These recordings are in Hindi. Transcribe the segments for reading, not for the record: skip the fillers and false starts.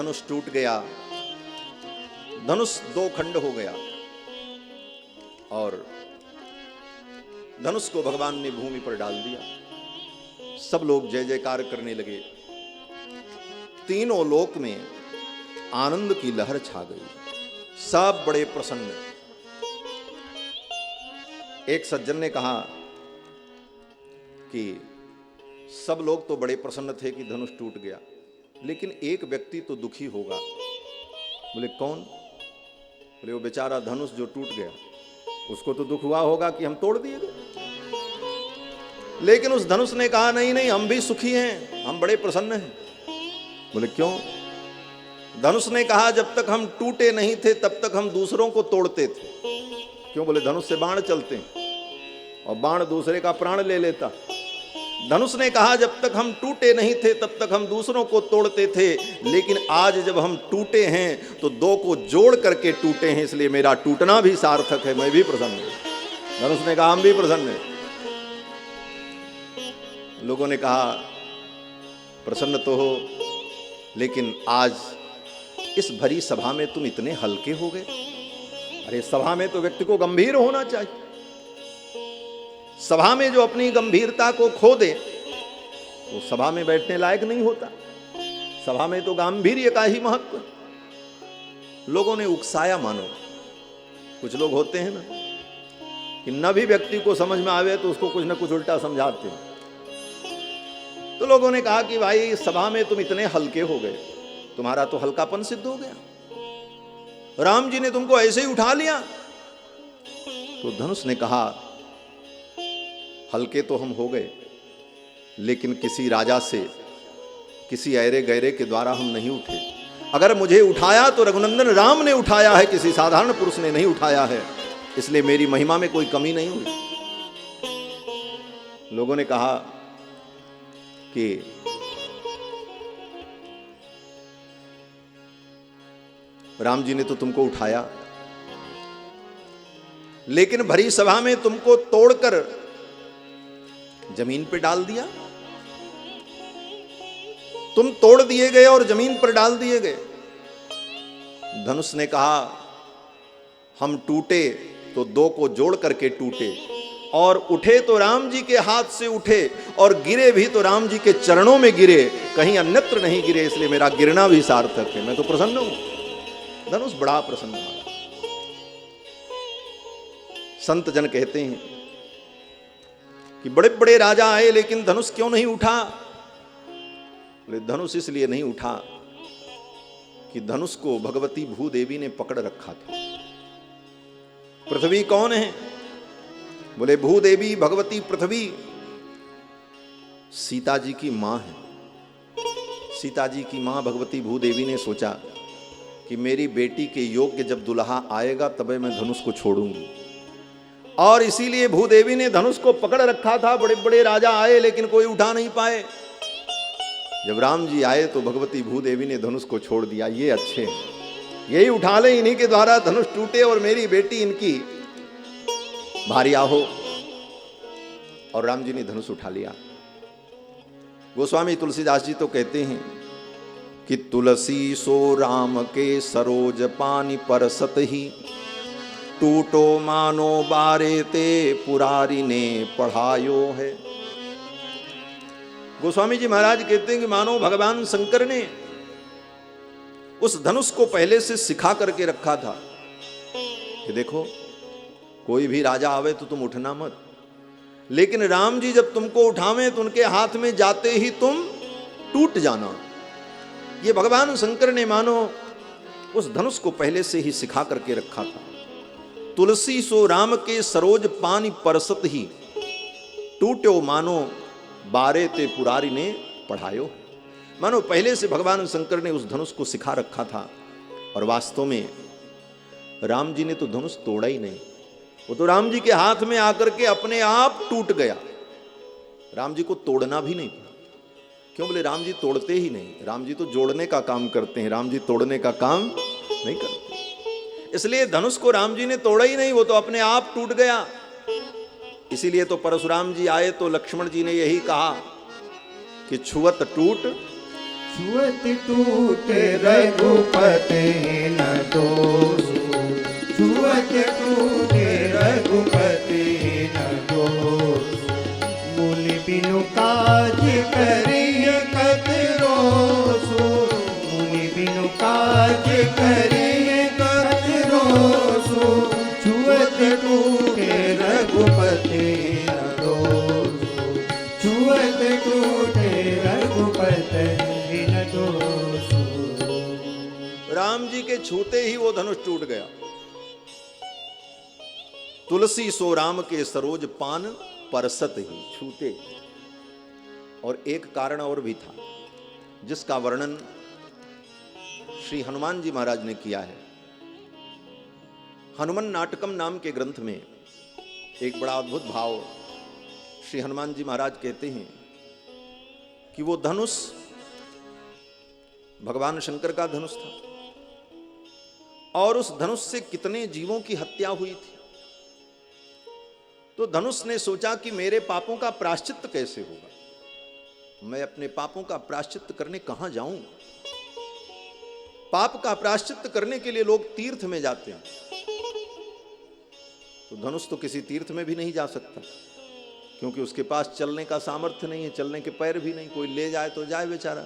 धनुष टूट गया, धनुष दो खंड हो गया और धनुष को भगवान ने भूमि पर डाल दिया। सब लोग जय जयकार करने लगे। तीनों लोक में आनंद की लहर छा गई। सब बड़े प्रसन्न। एक सज्जन ने कहा कि सब लोग तो बड़े प्रसन्न थे कि धनुष टूट गया, लेकिन एक व्यक्ति तो दुखी होगा। बोले कौन? बोले वो बेचारा धनुष जो टूट गया, उसको तो दुख हुआ होगा कि हम तोड़ दिए गए। लेकिन उस धनुष ने कहा नहीं नहीं, हम भी सुखी हैं, हम बड़े प्रसन्न हैं। बोले क्यों? धनुष ने कहा जब तक हम टूटे नहीं थे तब तक हम दूसरों को तोड़ते थे। क्यों? बोले धनुष से बाण चलते हैं और बाण दूसरे का प्राण ले लेता। धनुष ने कहा जब तक हम टूटे नहीं थे तब तक हम दूसरों को तोड़ते थे, लेकिन आज जब हम टूटे हैं तो दो को जोड़ करके टूटे हैं, इसलिए मेरा टूटना भी सार्थक है, मैं भी प्रसन्न हूं। धनुष ने कहा हम भी प्रसन्न हैं। लोगों ने कहा प्रसन्न तो हो, लेकिन आज इस भरी सभा में तुम इतने हल्के हो गए। अरे सभा में तो व्यक्ति को गंभीर होना चाहिए। सभा में जो अपनी गंभीरता को खो दे वो सभा में बैठने लायक नहीं होता। सभा में तो गांभीर्य का ही महत्व। लोगों ने उकसाया मानो। कुछ लोग होते हैं ना कि न भी व्यक्ति को समझ में आवे तो उसको कुछ न कुछ उल्टा समझाते हैं। तो लोगों ने कहा कि भाई सभा में तुम इतने हल्के हो गए, तुम्हारा तो हल्कापन सिद्ध हो गया। राम जी ने तुमको ऐसे ही उठा लिया। तो धनुष ने कहा हल्के तो हम हो गए, लेकिन किसी राजा से, किसी ऐरे गैरे के द्वारा हम नहीं उठे। अगर मुझे उठाया तो रघुनंदन राम ने उठाया है, किसी साधारण पुरुष ने नहीं उठाया है, इसलिए मेरी महिमा में कोई कमी नहीं हुई। लोगों ने कहा कि राम जी ने तो तुमको उठाया, लेकिन भरी सभा में तुमको तोड़कर जमीन पे डाल दिया। तुम तोड़ दिए गए और जमीन पर डाल दिए गए। धनुष ने कहा हम टूटे तो दो को जोड़ करके टूटे, और उठे तो राम जी के हाथ से उठे, और गिरे भी तो राम जी के चरणों में गिरे, कहीं अन्यत्र नहीं गिरे, इसलिए मेरा गिरना भी सार्थक है, मैं तो प्रसन्न हूं। धनुष बड़ा प्रसन्न हुआ। संत जन कहते हैं कि बड़े बड़े राजा आए लेकिन धनुष क्यों नहीं उठा? बोले धनुष इसलिए नहीं उठा कि धनुष को भगवती भूदेवी ने पकड़ रखा था। पृथ्वी कौन है? बोले भूदेवी भगवती पृथ्वी सीता जी की मां है। सीता जी की मां भगवती भूदेवी ने सोचा कि मेरी बेटी के योग्य जब दुल्हा आएगा तब मैं धनुष को छोड़ूंगी, और इसीलिए भूदेवी ने धनुष को पकड़ रखा था। बड़े बड़े राजा आए लेकिन कोई उठा नहीं पाए। जब राम जी आए तो भगवती भूदेवी ने धनुष को छोड़ दिया। ये अच्छे हैं, यही उठा ले, इन्हीं के द्वारा धनुष टूटे और मेरी बेटी इनकी भारिया हो। और राम जी ने धनुष उठा लिया। गोस्वामी तुलसीदास जी तो कहते हैं कि तुलसी सो राम के सरोज पानी परसत ही, टूटो मानो बारे ते पुरारी ने पढ़ायो है। गोस्वामी जी महाराज कहते हैं कि मानो भगवान शंकर ने उस धनुष को पहले से सिखा करके रखा था कि देखो कोई भी राजा आवे तो तुम उठना मत, लेकिन राम जी जब तुमको उठावे तो उनके हाथ में जाते ही तुम टूट जाना। ये भगवान शंकर ने मानो उस धनुष को पहले से ही सिखा करके रखा था। तुलसी सो राम के सरोज पानी परसत ही, टूट्यो मानो बारे ते पुरारी ने पढ़ायो। मानो पहले से भगवान शंकर ने उस धनुष को सिखा रखा था। और वास्तव में राम जी ने तो धनुष तोड़ा ही नहीं, वो तो राम जी के हाथ में आकर के अपने आप टूट गया। राम जी को तोड़ना भी नहीं पड़ा। क्यों? बोले राम जी तोड़ते ही नहीं, राम जी तो जोड़ने का काम करते हैं, राम जी तोड़ने का काम नहीं करते। इसलिए धनुष को राम जी ने तोड़ा ही नहीं, वो तो अपने आप टूट गया। इसीलिए तो परशुराम जी आए तो लक्ष्मण जी ने यही कहा कि छुअत टूट छुअत टूटे रघुपति न दोषु, छुअत टूटे रघुपति न दोषु। मुनि बिनु काज करिय कतरोसु, मुनि बिनु काज करिय कतरोसु। छुअत टूटे रघुपति न दोषु, छुअत टूटे रघुपति न दोषु। राम जी के छूते ही वो धनुष टूट गया। तुलसी सो राम के सरोज पान परसत ही, छूते। और एक कारण और भी था जिसका वर्णन श्री हनुमान जी महाराज ने किया है। हनुमान नाटकम नाम के ग्रंथ में एक बड़ा अद्भुत भाव श्री हनुमान जी महाराज कहते हैं कि वो धनुष भगवान शंकर का धनुष था और उस धनुष से कितने जीवों की हत्या हुई थी। तो धनुष ने सोचा कि मेरे पापों का प्रायश्चित्त कैसे होगा, मैं अपने पापों का प्रायश्चित्त करने कहां जाऊं। पाप का प्रायश्चित्त करने के लिए लोग तीर्थ में जाते हैं, तो धनुष तो किसी तीर्थ में भी नहीं जा सकता क्योंकि उसके पास चलने का सामर्थ्य नहीं है, चलने के पैर भी नहीं, कोई ले जाए तो जाए बेचारा।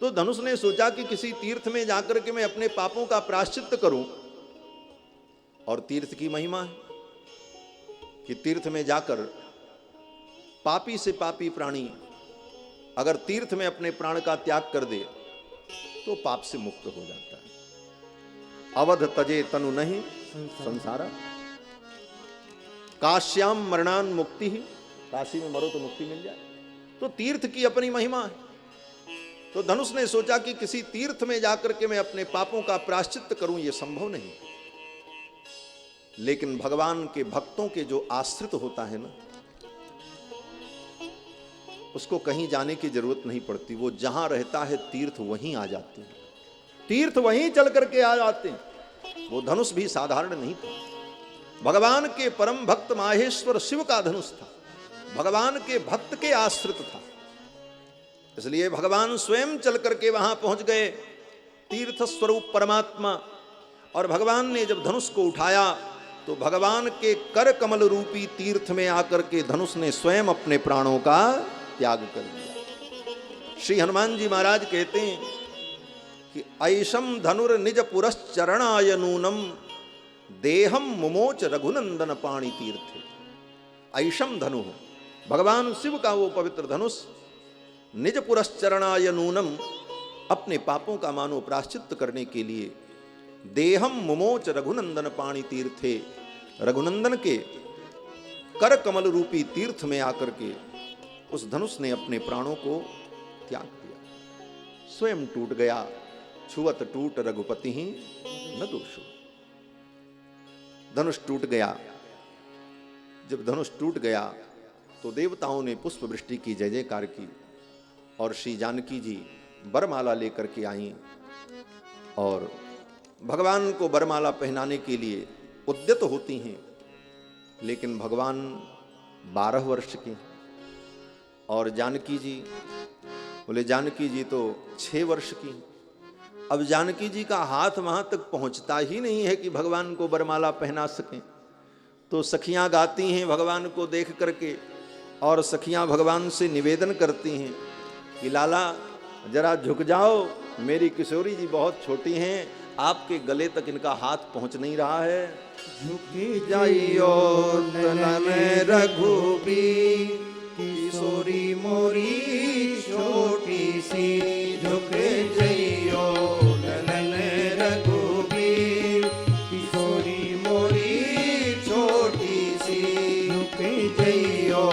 तो धनुष ने सोचा कि किसी तीर्थ में जाकर के मैं अपने पापों का प्रायश्चित्त करूं। और तीर्थ की महिमा है कि तीर्थ में जाकर पापी से पापी प्राणी अगर तीर्थ में अपने प्राण का त्याग कर दे तो पाप से मुक्त हो जाता है। अवध तजे तनु नहीं संसारा, काश्याम मरणान मुक्ति ही, काशी में मरो तो मुक्ति मिल जाए। तो तीर्थ की अपनी महिमा है। तो धनुष ने सोचा कि किसी तीर्थ में जाकर के मैं अपने पापों का प्रायश्चित्त करूं, यह संभव नहीं। लेकिन भगवान के भक्तों के जो आश्रित होता है ना, उसको कहीं जाने की जरूरत नहीं पड़ती। वो जहां रहता है तीर्थ वहीं आ जाते हैं, तीर्थ वहीं चल करके आ जाते हैं। वो धनुष भी साधारण नहीं था, भगवान के परम भक्त माहेश्वर शिव का धनुष था, भगवान के भक्त के आश्रित था। इसलिए भगवान स्वयं चल करके वहां पहुंच गए, तीर्थ स्वरूप परमात्मा। और भगवान ने जब धनुष को उठाया तो भगवान के कर कमल रूपी तीर्थ में आकर के धनुष ने स्वयं अपने प्राणों का त्याग कर दिया। श्री हनुमान जी महाराज कहते हैं कि ऐशम धनुर निज पुरश्चरणाय नूनम देहम मुमोच रघुनंदन पाणि तीर्थे। ऐशम धनु, भगवान शिव का वो पवित्र धनुष, निज पुरश्चरणाय नूनम, अपने पापों का मानो प्रायश्चित्त करने के लिए, देहम मुमोच रघुनंदन पाणि तीर्थे, रघुनंदन के कर कमल रूपी तीर्थ में आकर के उस धनुष ने अपने प्राणों को त्याग दिया, स्वयं टूट गया। छुअत टूट रघुपति ही न दोषु। धनुष टूट गया। जब धनुष टूट गया तो देवताओं ने पुष्प वृष्टि की जय जयकार की और श्री जानकी जी वरमाला लेकर के आई और भगवान को वरमाला पहनाने के लिए उद्यत होती हैं। लेकिन भगवान 12 वर्ष के और जानकी जी, बोले जानकी जी तो 6 वर्ष की। अब जानकी जी का हाथ वहां तक पहुंचता ही नहीं है कि भगवान को वरमाला पहना सकें। तो सखियां गाती हैं भगवान को देख करके और सखियां भगवान से निवेदन करती हैं कि लाला जरा झुक जाओ, मेरी किशोरी जी बहुत छोटी हैं, आपके गले तक इनका हाथ पहुंच नहीं रहा है। झुकी जाइयो नलन रघुबीर, किशोरी मोरी छोटी सी। झुक जाइयो नलन रघुबीर, किशोरी मोरी छोटी सी। झुक जाइयो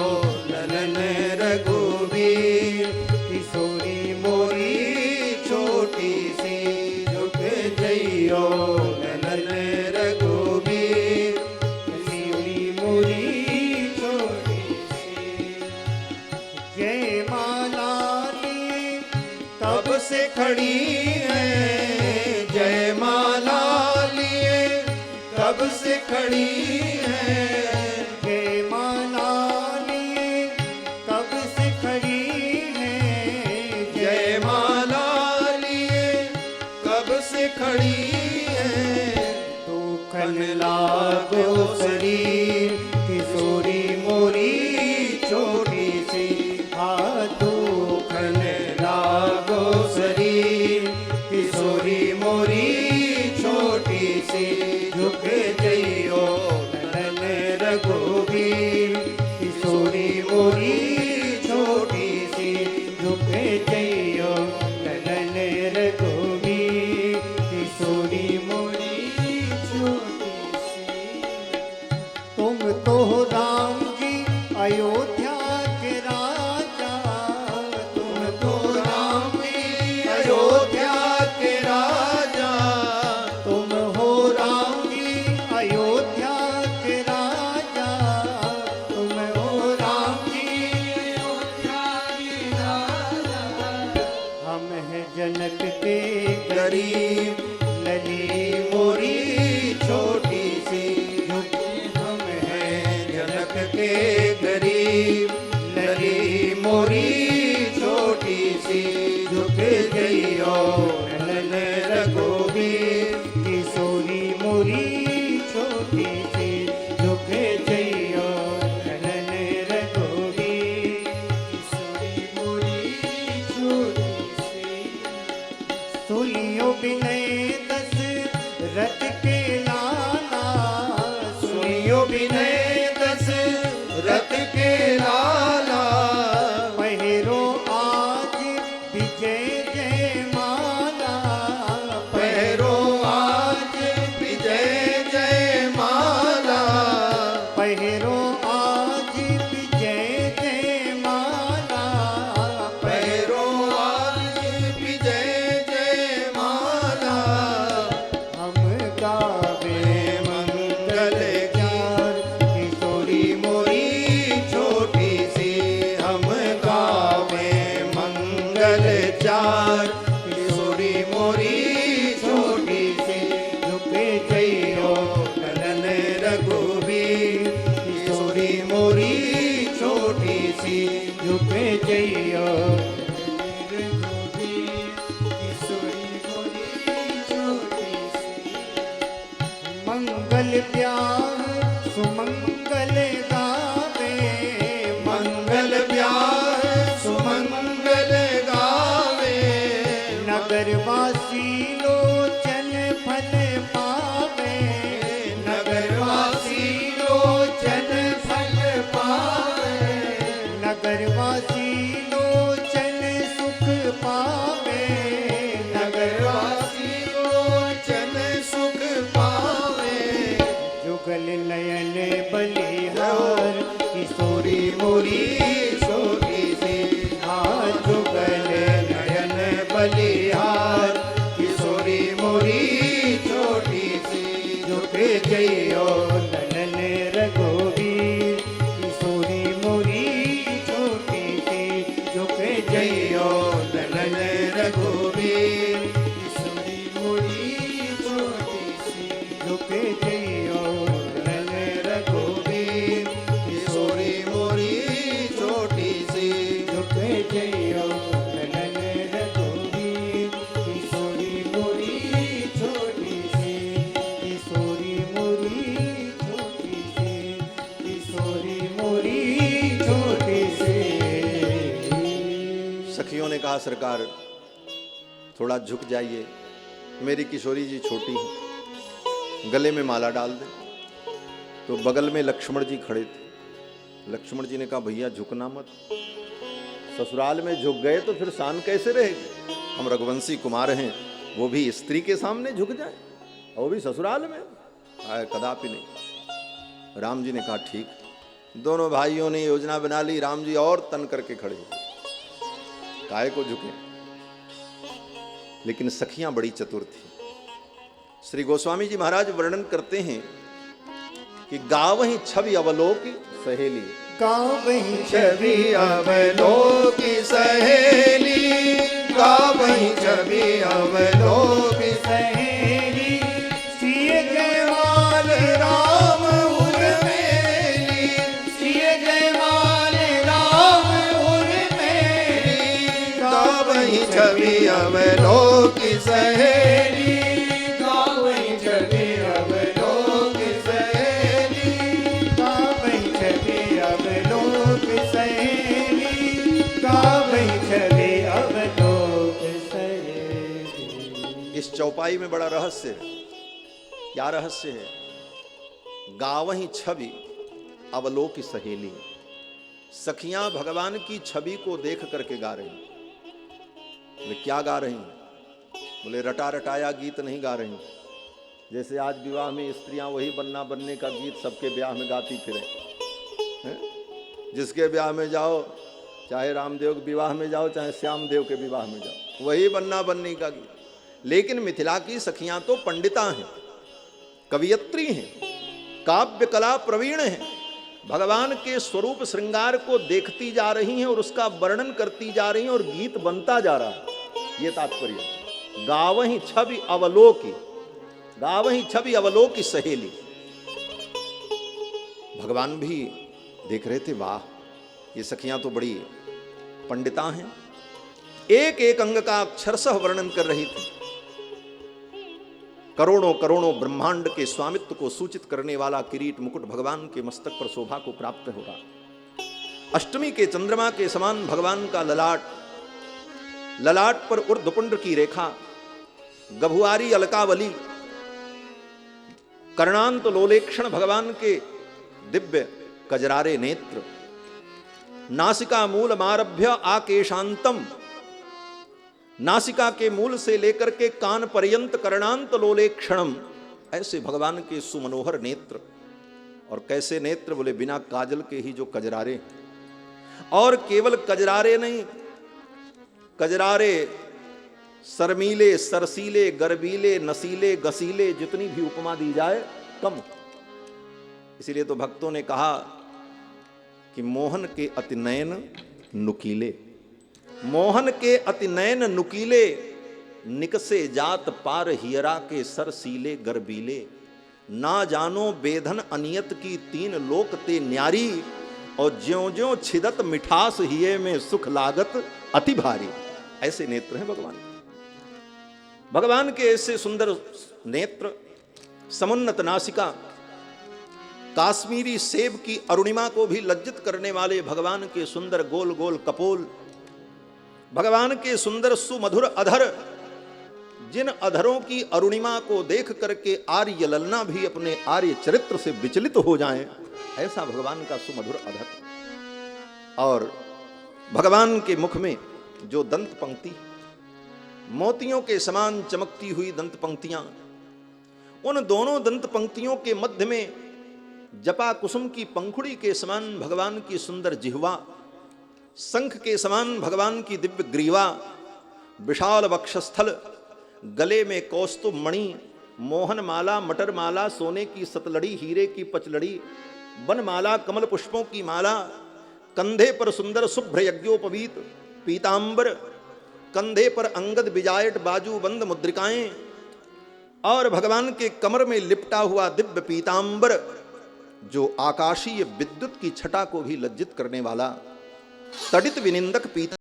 नलन रघुबीर, किशोरी मोरी छोटी सी। झुक जाइयो नलन रघुबीर, किशोरी मोरी छोटी सी। जय माला लिए तब से खड़ी है, जय माला लिए तब से खड़ी है। जय माला लिए तब से खड़ी है, जय माला से खड़ी है। दुखन लागो शरीर किशोरी मोरी छोटी सी, हाँ दुखन लागो शरीर किशोरी मोरी छोटी सी, झुक जइयो नयन रघुबीर किशोरी मोरी छोटी सी, झुक जइयो नयन रघुबीर किशोरी मोरी छोटी सी। तुम तो राम जी अयोध्या के राजा, तुम तो राम जी अयोध्या के राजा, तुम हो राम जी अयोध्या के राजा, तुम हो राम जी अयोध्या के राजा। हम हैं जनक के गरीब लली मोरी छोटी सी, हम हैं जनक के गरीब लली मोरी छोटी सी, झुक जइयो नयन रघुबीर किशोरी मोरी छोटी सी, झुक जइयो नयन रघुबीर किशोरी मोरी छोटी सी। सुनियो विनय दशरथ के लाला, सुनियो विनय दशरथ के लाला, पहिरो आज विजय जय माला, पहिरो आज विजय जय माला, पहिरो आज विजय जय माला, पहिरो आज विजय जय माला। हम गावे मंगल गान किशोरी मोरी छोटी सी, हम गावे मंगल चार किशोरी मोरी छोटी सी, झुक जइयो नयन रघुबीर किशोरी मोरी छोटी सी, झुक जइयो नयन रघुबीर किशोरी मोरी छोटी सी। मंगल ब्याह सुमंगल गावे, मंगल ब्याह सुमंगल गावे, नगरवासी लोचन फल पावे, नगरवासी लोचन फल पावे, नगरवासी लोचन सुख पावे, नगरवासी लोचन सुख पावे। जुगल नयन बलिहार किशोरी मोरी छोटी सी, हाँ जुगल नयन बलिहार किशोरी मोरी छोटी सी, झुक जइयो नयन रघुबीर किशोरी मोरी छोटी सी, झुक जइयो नयन रघुबीर किशोरी मोरी छोटी सी, झुक जइयो नयन रघुबीर किशोरी मोरी छोटी सी, झुक जइयो नयन रघुबीर किशोरी मोरी छोटी सी, किशोरी मोरी छोटी सी, किशोरी मोरी छोटी सी। सखियों ने कहा सरकार थोड़ा झुक जाइए, मेरी किशोरी जी छोटी है, गले में माला डाल दे। तो बगल में लक्ष्मण जी खड़े थे। लक्ष्मण जी ने कहा भैया झुकना मत, ससुराल में झुक गए तो फिर शान कैसे रहेगी। हम रघुवंशी कुमार हैं, वो भी स्त्री के सामने झुक जाए, और वो भी ससुराल में, आए कदापि नहीं। राम जी ने कहा ठीक। दोनों भाइयों ने योजना बना ली। राम जी और तन करके खड़े, काहे को झुके। लेकिन सखियां बड़ी चतुर थी। श्री गोस्वामी जी महाराज वर्णन करते हैं कि गावहीं छवि अवलोकी सहेली, गावहीं छवि अवलोकी सहेली, गावहीं छवि अवलोकी सहेली, सिय जयमाल राम उर्मिली, सिय जयमाल राम उर्मिली, गावहीं छवि अवलोकी सहेली, इस चौपाई में बड़ा रहस्य है। क्या रहस्य है? गावहीं छवि अवलोकी सहेली। सखियां भगवान की छवि को देख करके गा रही। बोले क्या गा रही? बोले रटा रटाया गीत नहीं गा रही। जैसे आज विवाह में स्त्रियां वही बनना बनने का गीत सबके ब्याह में गाती फिरे हैं? जिसके ब्याह में जाओ, चाहे रामदेव के विवाह में जाओ, चाहे श्यामदेव के विवाह में जाओ, वही बनना बनने का गीत। लेकिन मिथिला की सखियां तो पंडिता हैं, कवियत्री हैं, काव्य कला प्रवीण हैं। भगवान के स्वरूप श्रृंगार को देखती जा रही हैं और उसका वर्णन करती जा रही हैं और गीत बनता जा रहा है। ये तात्पर्य। गावहीं छवि अवलोकी, गावहीं छवि अवलोकी सहेली। भगवान भी देख रहे थे, वाह ये सखियां तो बड़ी पंडिता हैं। एक एक अंग का अक्षरशः वर्णन कर रही थी। करोड़ों करोड़ों ब्रह्मांड के स्वामित्व को सूचित करने वाला किरीट मुकुट भगवान के मस्तक पर शोभा को प्राप्त हो रहा। अष्टमी के चंद्रमा के समान भगवान का ललाट, ललाट पर ऊर्ध्वपुंड की रेखा, गभुआरी अलकावली, कर्णांत लोलेक्षण भगवान के दिव्य कजरारे नेत्र, नासिका मूल मारभ्य आकेशांतम, नासिका के मूल से लेकर के कान पर्यंत कर्णांत लोलेक्षणम, ऐसे भगवान के सुमनोहर नेत्र। और कैसे नेत्र? बोले बिना काजल के ही जो कजरारे। और केवल कजरारे नहीं, कजरारे सरमीले, सरसीले, गरबीले, नसीले, गसीले, जितनी भी उपमा दी जाए कम। इसीलिए तो भक्तों ने कहा कि मोहन के अति नयन नुकीले, मोहन के अति नयन नुकीले, निकसे जात पार हियरा के सरसीले गरबीले। ना जानो बेधन अनियत की तीन लोक ते न्यारी, और ज्यों ज्यों छिदत मिठास हिये में सुख लागत अति भारी। ऐसे नेत्र हैं भगवान। भगवान के ऐसे सुंदर नेत्र, समुन्नत नासिका, काश्मीरी सेब की अरुणिमा को भी लज्जित करने वाले भगवान के सुंदर गोल गोल कपोल, भगवान के सुंदर सुमधुर अधर, जिन अधरों की अरुणिमा को देख करके आर्य ललना भी अपने आर्य चरित्र से विचलित हो जाएं, ऐसा भगवान का सुमधुर अधर। और भगवान के मुख में जो दंत पंक्ति, मोतियों के समान चमकती हुई दंत पंक्तियां, उन दोनों दंत पंक्तियों के मध्य में जपा कुसुम की पंखुड़ी के समान भगवान की सुंदर जिह्वा, शंख के समान भगवान की दिव्य ग्रीवा, विशाल वक्षस्थल, गले में कौस्तुभ मणि, मोहन माला, मटर माला, सोने की सतलड़ी, हीरे की पचलड़ी, बनमाला, कमल पुष्पों की माला, कंधे पर सुंदर शुभ्र यज्ञोपवीत पीतांबर, कंधे पर अंगद बिजायट बाजू बंद मुद्रिकाएं, और भगवान के कमर में लिपटा हुआ दिव्य पीतांबर, जो आकाशीय विद्युत की छटा को भी लज्जित करने वाला तड़ित विनिंदक पीता